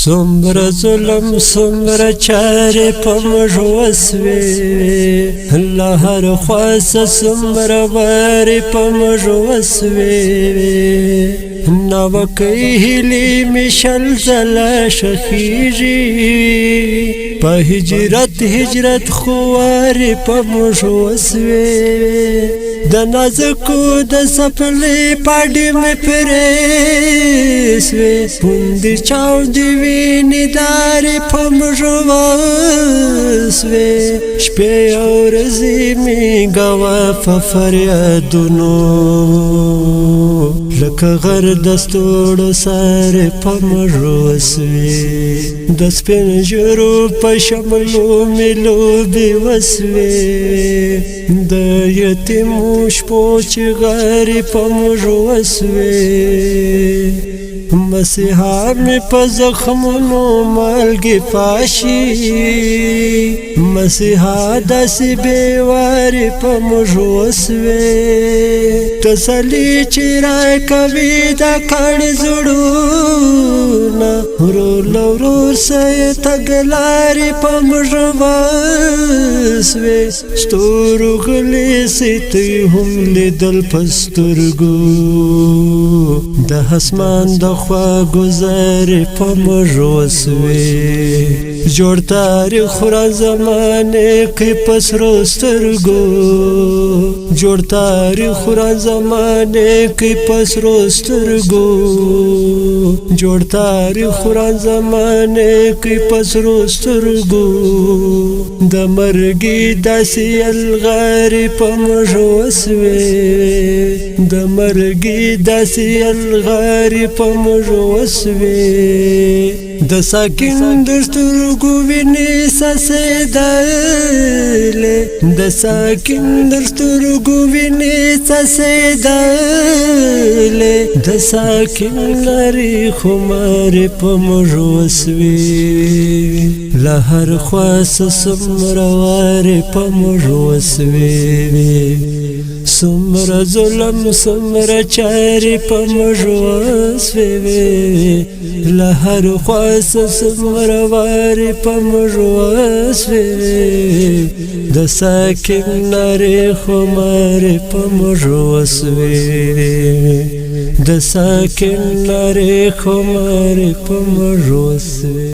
سمر ظلم سمر چاره پمژ وسوي لهر خواس سمر وار پمژ وسوي نو کهلی مشل زلا شخیجی په هجرت خوار پمژ وسوي د نازکو د سپلې پاډې مې پرېسوي پوندې چاو دې وینې دارې پمژ وسوي شپې او ورځې مې ګوا په فریادونو لکه غر د ستوړو سارې پمژ وسوي د سپین ژیړو په شملو مې لوبې وسوي د یتیمو شپو چغارې پمژ وسوي مسیحا مې په زخمونو مالګې پاشي مسیحا داسې بېوارې پمژ وسوي تسلي چې راکوي دا کاڼي زړونه ورور له ورور سره تګلارې پمژ وسوي ستورو غلې سیتې هم لیدل په سترګو د اسمان د خوا گذارې پمژ وسوي جوړ تاریخ را زمانې کې په سرو سترګو جوړ تاریخ را زمانې کې په سرو سترګو جوړ تاریخ را زمانې کې په سرو سترګو د مرګي داسې الغارې پمژ وسوي د مرګي داسې الغارې پمژ وسوي د ساکن د سترګو وینې څڅېدلې د ساکن د سترګو وینې څڅېدلې د ساکن لارې خمارې پمژ وسوي له هر خوا څومره وارې پمژ وسوي سمر ظلم سمر چاره پمژ وسوي لهر خواس سمر وار پمژ وسوي د ساکن نری خمار پمژ وسوي د ساکن نری خمار پمژ وسوي